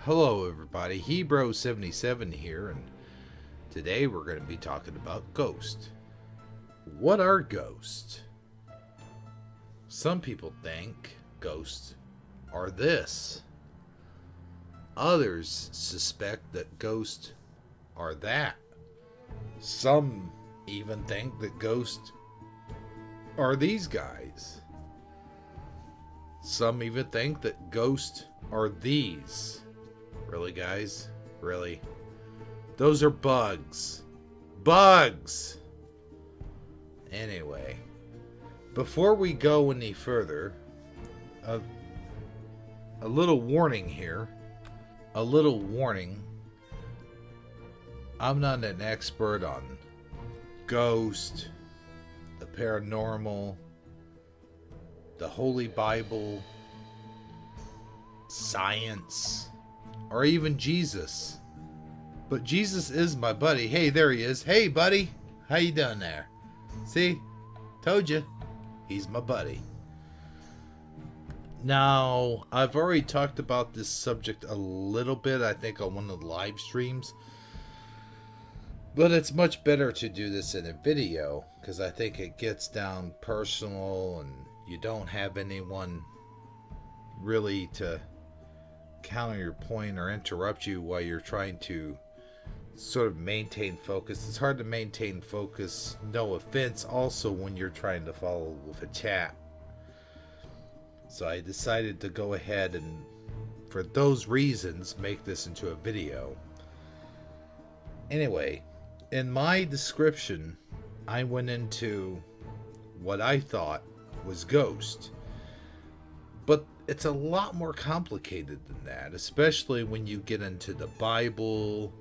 Hello, everybody. Hebro77 here, and today we're going to be talking about ghosts. What are ghosts? Some people think ghosts are this. Others suspect that ghosts are that. Some even think that ghosts are these guys. Some even think that ghosts are these. Really, guys? Really? Those are bugs. Bugs! Anyway, before we go any further, a little warning here. A little warning. I'm not an expert on ghost, the paranormal, the Holy Bible, science, or even Jesus. But Jesus is my buddy. Hey, there he is. Hey, buddy. How you doing there? See? Told you. He's my buddy. Now, I've already talked about this subject a little bit, I think, on one of the live streams. But it's much better to do this in a video, because I think it gets down personal and you don't have anyone really to counter your point or interrupt you while you're trying to sort of maintain focus. It's hard to maintain focus, no offense, also when you're trying to follow with a chat. So I decided to go ahead and, for those reasons, make this into a video. Anyway, in my description, I went into what I thought was ghost. But it's a lot more complicated than that, especially when you get into the Bible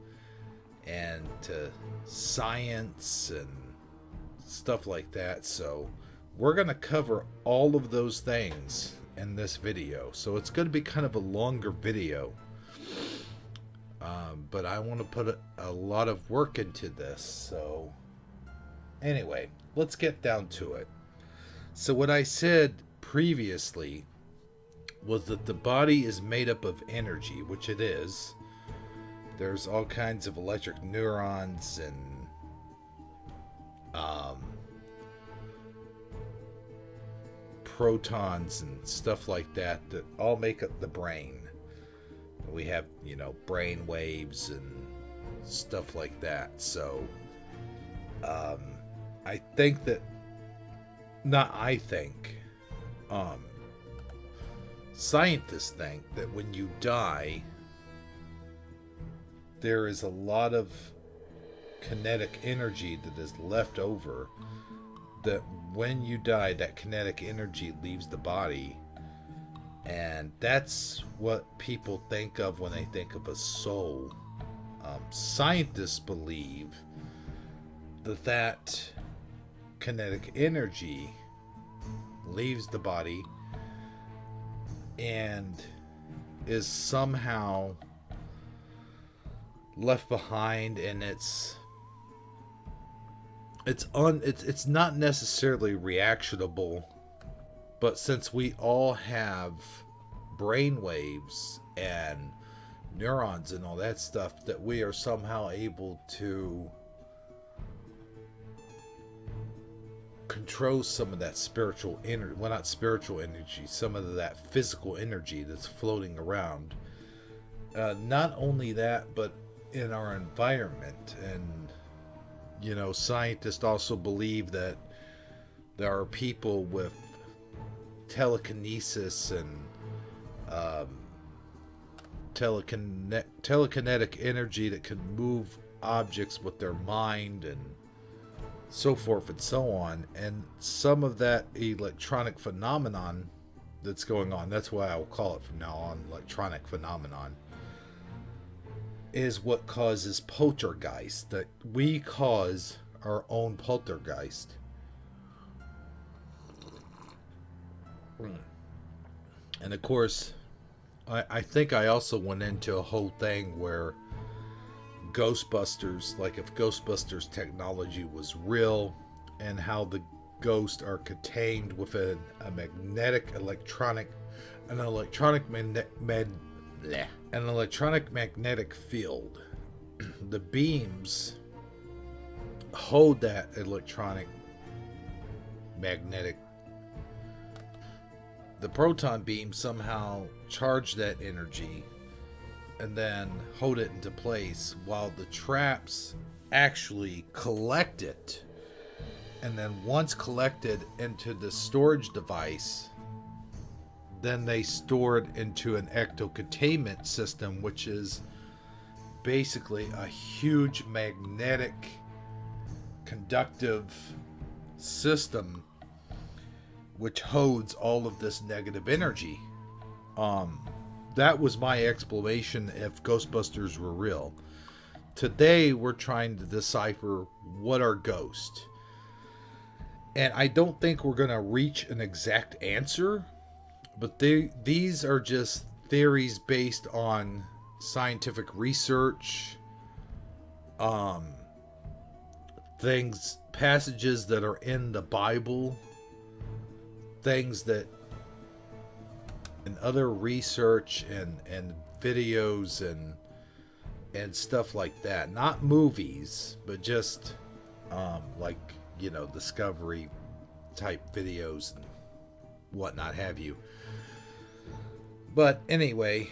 and to science and stuff like that. So we're going to cover all of those things in this video. So it's going to be kind of a longer video. But I want to put a lot of work into this. So anyway, let's get down to it. So what I said previously was that the body is made up of energy, which it is. There's all kinds of electric neurons and protons and stuff like that all make up the brain. We have, brain waves and stuff like that. So I think that, scientists think that when you die, there is a lot of kinetic energy that is left over, that when you die, that kinetic energy leaves the body. And that's what people think of when they think of a soul. Scientists believe that kinetic energy leaves the body and is somehow left behind, and it's not necessarily reactionable, but since we all have brain waves and neurons and all that stuff, that we are somehow able to control some of that spiritual energy, well, not spiritual energy, some of that physical energy that's floating around. Not only that, but in our environment. And scientists also believe that there are people with telekinesis and telekinetic energy that can move objects with their mind and so forth and so on. And some of that electronic phenomenon that's going on, that's why I'll call it from now on electronic phenomenon, is what causes poltergeist, that we cause our own poltergeist. And of course, I think I also went into a whole thing where Ghostbusters, like if Ghostbusters technology was real, and how the ghosts are contained within an electronic an electronic magnetic field. The beams hold that electronic magnetic. The proton beams somehow charge that energy and then hold it into place, while the traps actually collect it. And then once collected into the storage device, then they store it into an ecto-containment system, which is basically a huge magnetic conductive system which holds all of this negative energy. That was my explanation if Ghostbusters were real. Today we're trying to decipher what are ghosts. And I don't think we're going to reach an exact answer, but these are just theories based on scientific research, passages that are in the Bible, things that in other research and videos and stuff like that. Not movies, but just like, Discovery type videos and whatnot have you. But anyway,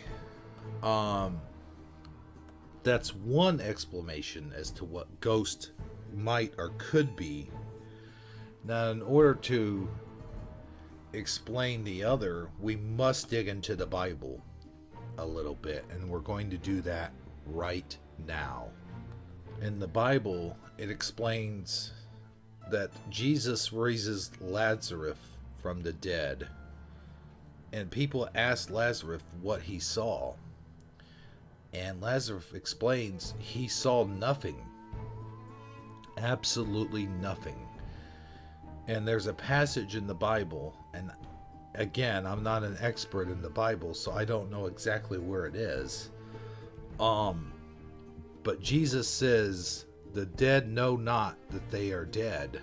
that's one explanation as to what ghost might or could be. Now, in order to explain the other, we must dig into the Bible a little bit, and we're going to do that right now. In the Bible, it explains that Jesus raises Lazarus from the dead, and people ask Lazarus what he saw, and Lazarus explains he saw nothing, absolutely nothing. And there's a passage in the Bible, and again, I'm not an expert in the Bible, so I don't know exactly where it is. But Jesus says, the dead know not that they are dead.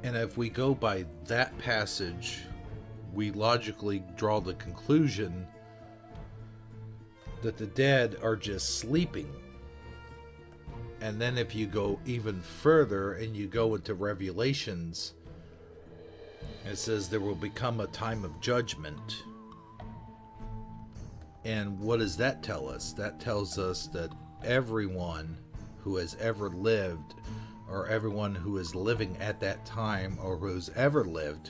And if we go by that passage, we logically draw the conclusion that the dead are just sleeping. And then if you go even further and you go into Revelations, it says there will become a time of judgment. And what does that tell us? That tells us that everyone who has ever lived, or everyone who is living at that time, or who's ever lived,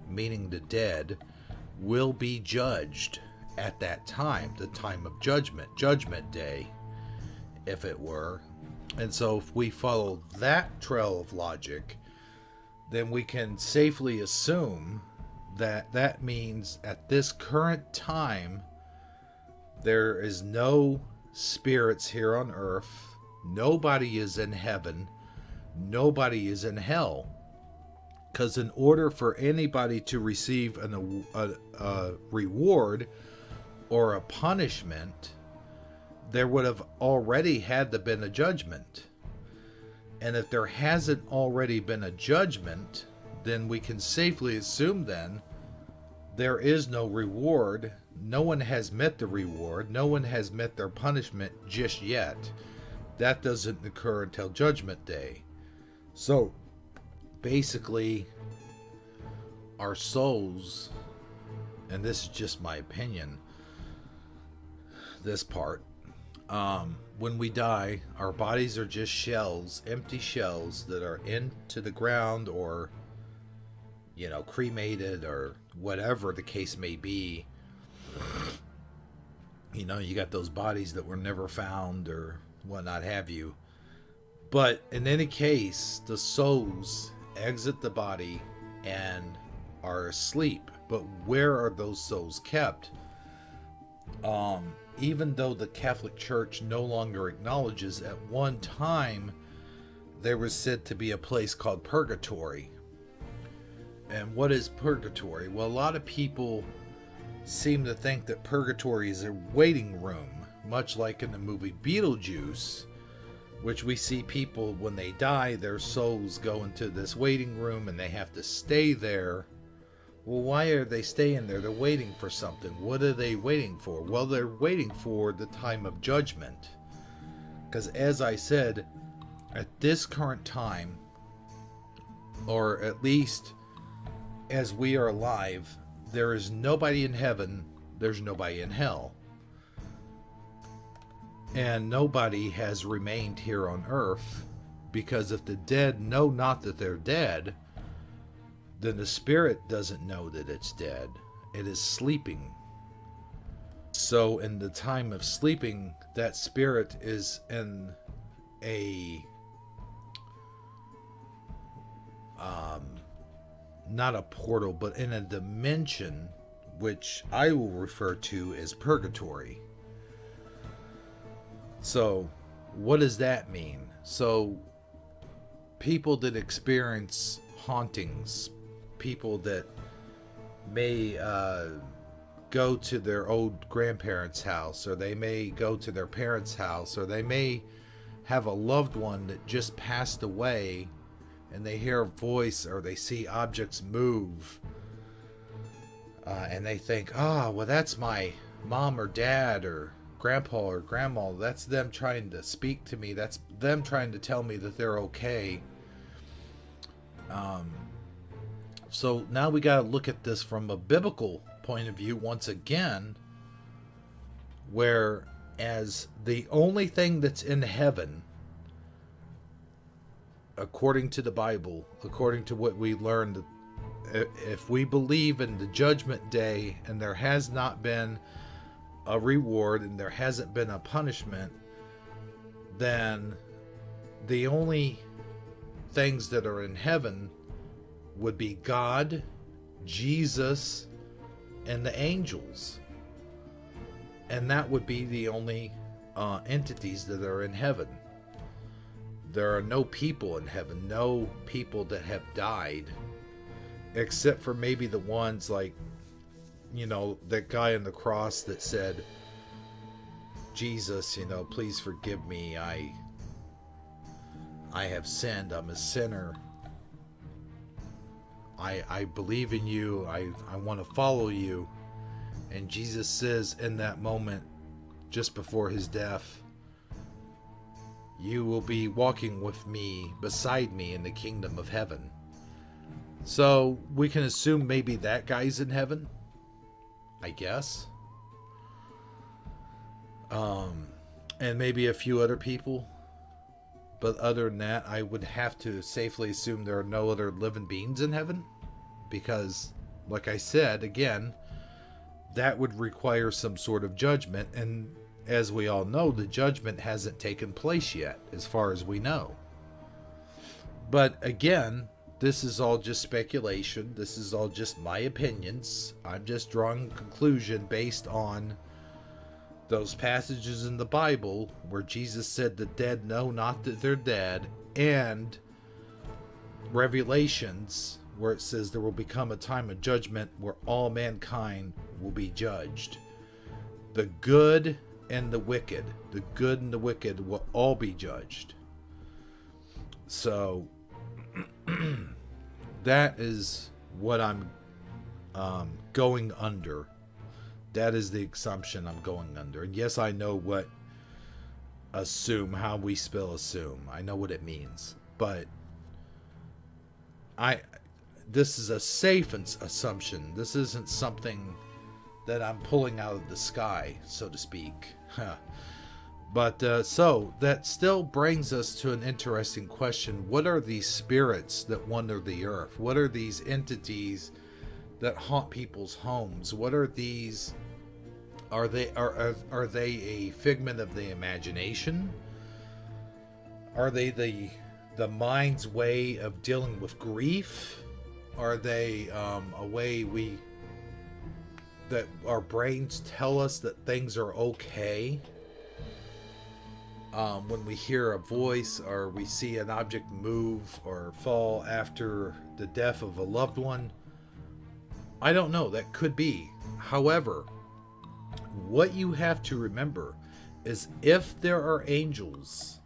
meaning the dead, will be judged at that time, the time of judgment, Judgment Day, if it were. And so if we follow that trail of logic, then we can safely assume that that means at this current time, there is no spirits here on earth, nobody is in heaven, nobody is in hell. Because in order for anybody to receive a reward or a punishment, there would have already had to been a judgment. And if there hasn't already been a judgment, then we can safely assume then there is no reward. No one has met the reward. No one has met their punishment just yet. That doesn't occur until Judgment Day. So basically, our souls, and this is just my opinion, this part, when we die, our bodies are just shells, empty shells that are into the ground or, cremated or whatever the case may be. You got those bodies that were never found or whatnot have you. But in any case, the souls exit the body and are asleep. But where are those souls kept? Even though the Catholic Church no longer acknowledges, at one time there was said to be a place called purgatory. And what is purgatory? Well, a lot of people seem to think that purgatory is a waiting room, much like in the movie Beetlejuice, which we see people, when they die, their souls go into this waiting room and they have to stay there Well, why are they staying there? They're waiting for something. What are they waiting for? Well, they're waiting for the time of judgment. Because as I said, at this current time, or at least as we are alive, there is nobody in heaven, there's nobody in hell. And nobody has remained here on earth, because if the dead know not that they're dead, then the spirit doesn't know that it's dead. It is sleeping. So in the time of sleeping, that spirit is in a not a portal, but in a dimension which I will refer to as purgatory. So what does that mean? So people that experience hauntings, people that may go to their old grandparents' house, or they may go to their parents' house, or they may have a loved one that just passed away, and they hear a voice or they see objects move, and they think, oh, well, that's my mom or dad or grandpa or grandma. That's them trying to speak to me. That's them trying to tell me that they're okay. So now we got to look at this from a biblical point of view once again, where as the only thing that's in heaven, according to the Bible, according to what we learned, if we believe in the judgment day and there has not been a reward and there hasn't been a punishment, then the only things that are in heaven would be God, Jesus, and the angels. And that would be the only entities that are in heaven. There are no people in heaven, no people that have died, except for maybe the ones like, you know, that guy on the cross that said, Jesus, you know, please forgive me. I have sinned. I'm a sinner. I believe in you. I want to follow you. And Jesus says in that moment, just before his death, you will be walking with me, beside me in the kingdom of heaven. So we can assume maybe that guy's in heaven, I guess. And maybe a few other people. But other than that, I would have to safely assume there are no other living beings in heaven. Because, like I said, again, that would require some sort of judgment. And as we all know, the judgment hasn't taken place yet, as far as we know. But again, this is all just speculation. This is all just my opinions. I'm just drawing a conclusion based on those passages in the Bible where Jesus said the dead know not that they're dead, and Revelations where it says there will become a time of judgment where all mankind will be judged. The good and the wicked will all be judged. So that is what I'm going under. That is the assumption I'm going under. And yes, I know what assume, how we spell assume. I know what it means. But this is a safe assumption. This isn't something that I'm pulling out of the sky, so to speak. But so that still brings us to an interesting question. What are these spirits that wander the earth? What are these entities that haunt people's homes? What are these? Are they a figment of the imagination? Are they the mind's way of dealing with grief? Are they a way that our brains tell us that things are okay? When we hear a voice or we see an object move or fall after the death of a loved one, I don't know. That could be. However, what you have to remember is if there are angels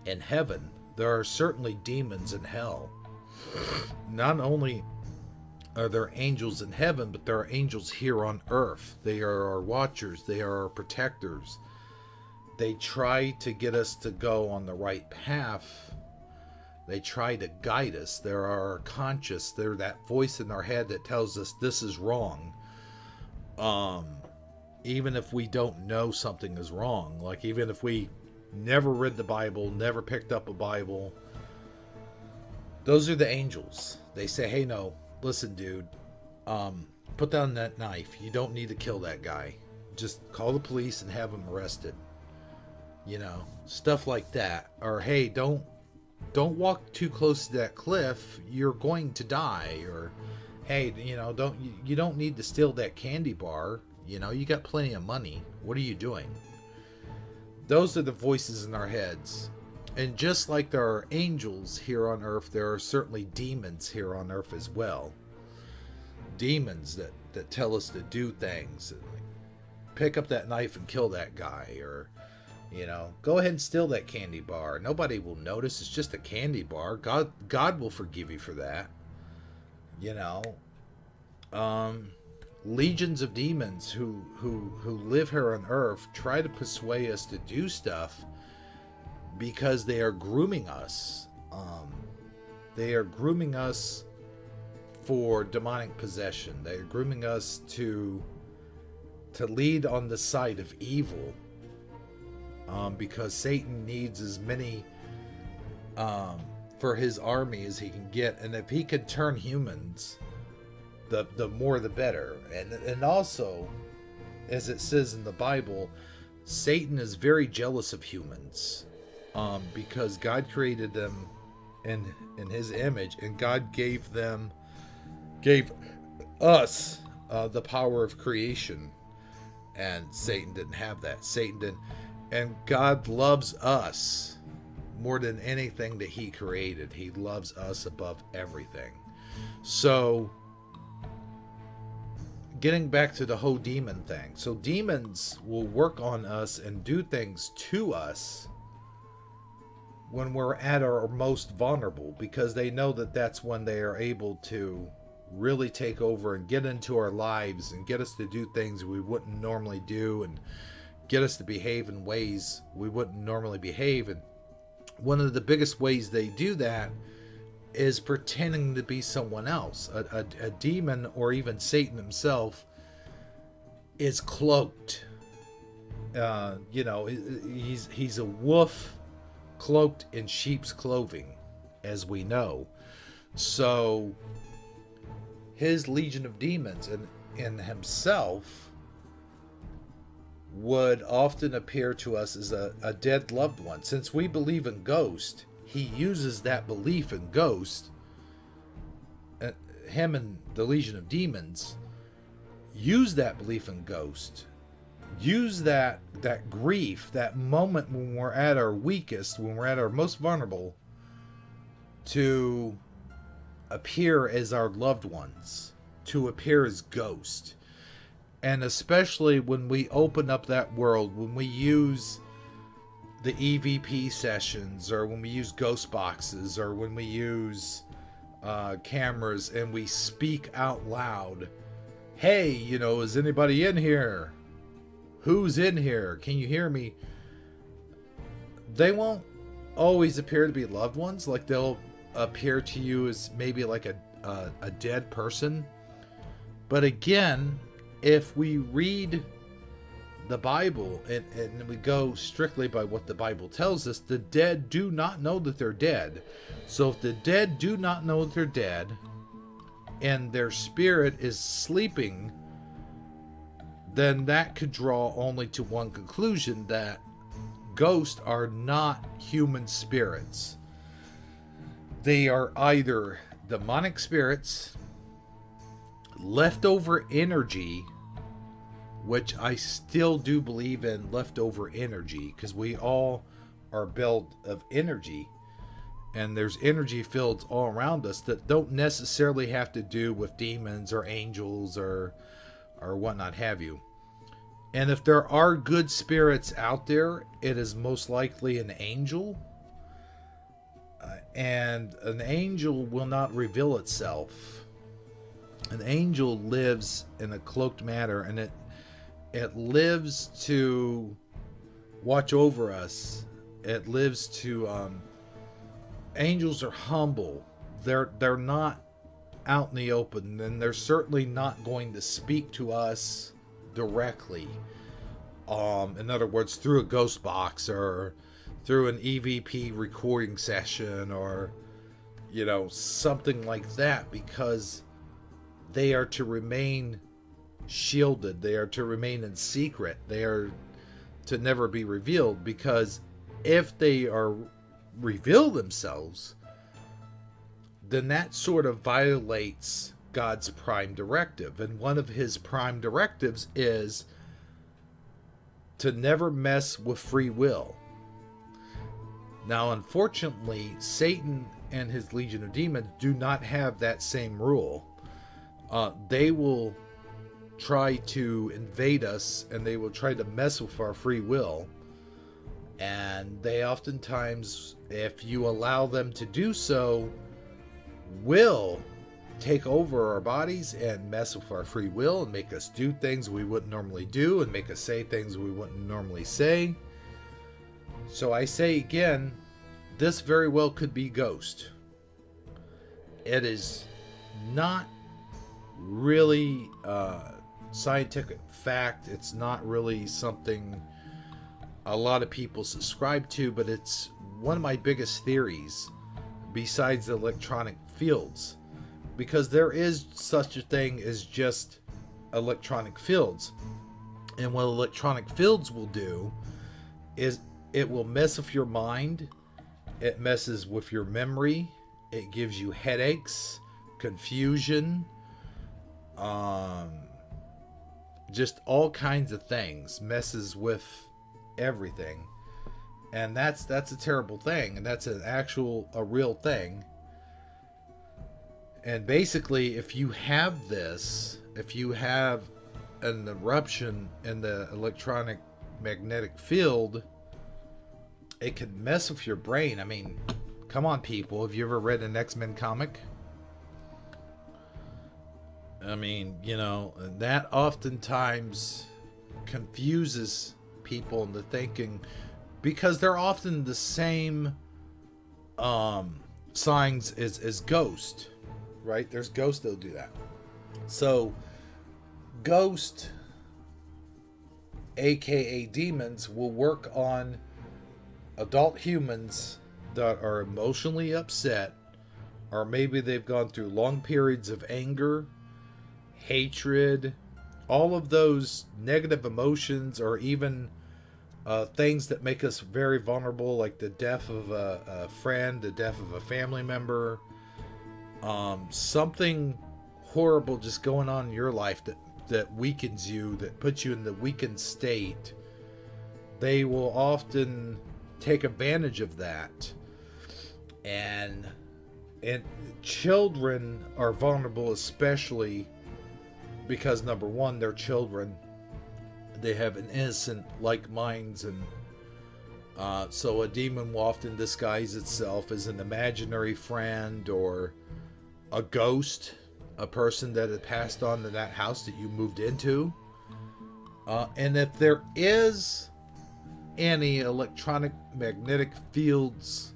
in heaven, there are certainly demons in hell. Not only Are there angels in heaven, but there are angels here on earth. They are our watchers, they are our protectors. They try to get us to go on the right path. They try to guide us. They're our conscious. They're that voice in our head that tells us this is wrong. Even if we don't know something is wrong. Like even if we never read the Bible, never picked up a Bible. Those are the angels. They say, hey, no, listen, dude, put down that knife. You don't need to kill that guy. Just call the police and have him arrested. You know, stuff like that. Or, hey, don't walk too close to that cliff. You're going to die. Or, hey, you know, you don't need to steal that candy bar. You know, you got plenty of money. What are you doing? Those are the voices in our heads. And just like there are angels here on earth, there are certainly demons here on earth as well. Demons that tell us to do things. Like pick up that knife and kill that guy. Or, you know, go ahead and steal that candy bar. Nobody will notice. It's just a candy bar. God will forgive you for that. You know. Legions of demons who live here on earth try to persuade us to do stuff because they are grooming us. They are grooming us for demonic possession. They are grooming us to lead on the side of evil. Because Satan needs as many for his army as he can get, and if he can turn humans, the more the better. And also, as it says in the Bible, Satan is very jealous of humans, because God created them in his image, and God gave us the power of creation, and Satan didn't have that. Satan didn't. And God loves us more than anything that he created. He loves us above everything. So, getting back to the whole demon thing. So demons will work on us and do things to us when we're at our most vulnerable, because they know that that's when they are able to really take over and get into our lives and get us to do things we wouldn't normally do, and get us to behave in ways we wouldn't normally behave. And one of the biggest ways they do that is pretending to be someone else. A demon, or even Satan himself, is cloaked. You know, he's a wolf cloaked in sheep's clothing, as we know. So his legion of demons and himself would often appear to us as a dead loved one. Since we believe in ghosts, he uses that belief in ghosts. Him and the legion of demons use that belief in ghosts. Use that grief, that moment when we're at our weakest, when we're at our most vulnerable, to appear as our loved ones, to appear as ghosts. And especially when we open up that world, when we use the EVP sessions, or when we use ghost boxes, or when we use cameras and we speak out loud, hey, you know, is anybody in here? Who's in here? Can you hear me? They won't always appear to be loved ones. Like, they'll appear to you as maybe like a dead person. But again, if we read the Bible and we go strictly by what the Bible tells us, the dead do not know that they're dead. So if the dead do not know that they're dead, and their spirit is sleeping, then that could draw only to one conclusion, that ghosts are not human spirits. They are either demonic spirits, leftover energy, which I still do believe in leftover energy, because we all are built of energy, and there's energy fields all around us that don't necessarily have to do with demons or angels or whatnot have you. And if there are good spirits out there, it is most likely an angel. And an angel will not reveal itself An angel lives in a cloaked manner, and it lives to watch over us. It lives to angels are humble. They're not out in the open, and they're certainly not going to speak to us directly. In other words, through a ghost box or through an EVP recording session, or something like that, because they are to remain shielded. They are to remain in secret. They are to never be revealed, because if they are reveal themselves, then that sort of violates God's prime directive. And one of his prime directives is to never mess with free will. Now, unfortunately, Satan and his legion of demons do not have that same rule. They will try to invade us, and they will try to mess with our free will. And they oftentimes, if you allow them to do so, will take over our bodies and mess with our free will and make us do things we wouldn't normally do and make us say things we wouldn't normally say. So I say again, this very well could be ghost. It is not really scientific fact. It's not really something a lot of people subscribe to, but it's one of my biggest theories besides the electronic fields, because there is such a thing as just electronic fields. And what electronic fields will do is it will mess with your mind, it messes with your memory, it gives you headaches, confusion, just all kinds of things, messes with everything. And that's a terrible thing, and that's a real thing. And basically, if you have an eruption in the electronic magnetic field, it could mess with your brain. I mean, come on, people. Have you ever read an X-Men comic? I mean, that oftentimes confuses people into thinking, because they're often the same signs as ghost, right? There's ghosts that'll do that. So ghost, aka demons, will work on adult humans that are emotionally upset, or maybe they've gone through long periods of anger, hatred, all of those negative emotions, or even things that make us very vulnerable, like the death of a friend, the death of a family member, something horrible just going on in your life that weakens you, that puts you in the weakened state. They will often take advantage of that. And children are vulnerable, especially because, number one, they're children. They have an innocent like minds, and so a demon will often disguise itself as an imaginary friend or a ghost, a person that had passed on to that house that you moved into. And if there is any electronic magnetic fields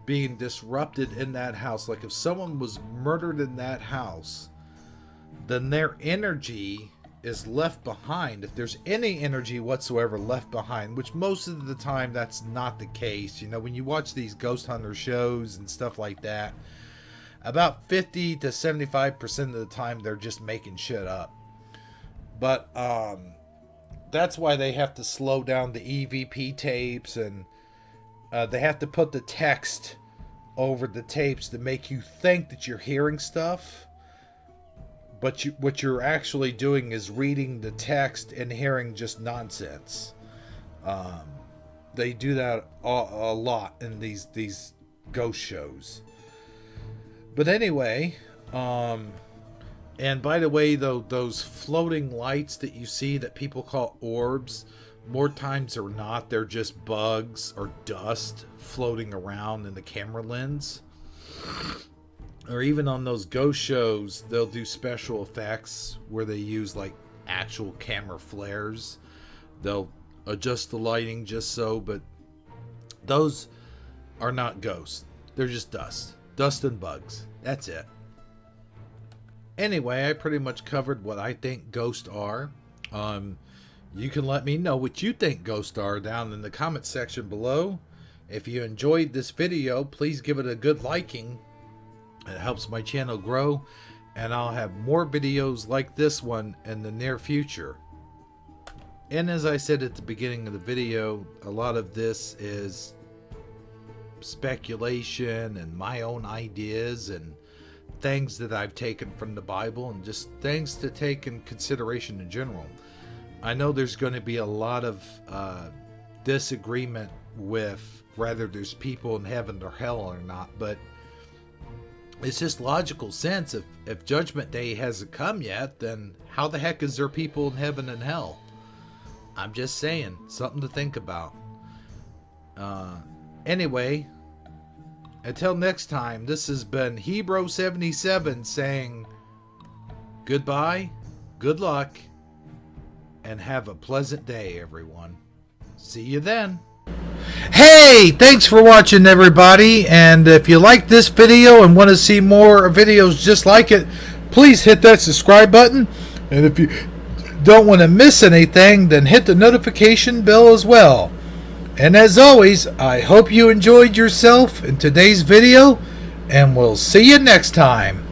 being disrupted in that house, like if someone was murdered in that house, then their energy is left behind. If there's any energy whatsoever left behind, which most of the time that's not the case. When you watch these ghost hunter shows and stuff like that, about 50 to 75% of the time they're just making shit up. But that's why they have to slow down the EVP tapes, and they have to put the text over the tapes to make you think that you're hearing stuff. But what you're actually doing is reading the text and hearing just nonsense. They do that a lot in these ghost shows. But anyway, and by the way, though, those floating lights that you see that people call orbs, more times or not, they're just bugs or dust floating around in the camera lens. or even on those ghost shows, they'll do special effects where they use like actual camera flares. They'll adjust the lighting just so, but those are not ghosts. They're just dust and bugs. That's it. Anyway, I pretty much covered what I think ghosts are. You can let me know what you think ghosts are down in the comment section below. If you enjoyed this video, please give it a good liking. It helps my channel grow, and I'll have more videos like this one in the near future. And as I said at the beginning of the video, a lot of this is speculation and my own ideas and things that I've taken from the Bible and just things to take in consideration in general. I know there's going to be a lot of disagreement with whether there's people in heaven or hell or not, but it's just logical sense. If Judgment Day hasn't come yet, then how the heck is there people in heaven and hell? I'm just saying, something to think about. Anyway, until next time, this has been Hebro77 saying goodbye, good luck, and have a pleasant day, everyone. See you then. Hey, thanks for watching, everybody. And if you like this video and want to see more videos just like it, please hit that subscribe button. And if you don't want to miss anything, then hit the notification bell as well. And as always, I hope you enjoyed yourself in today's video, and we'll see you next time.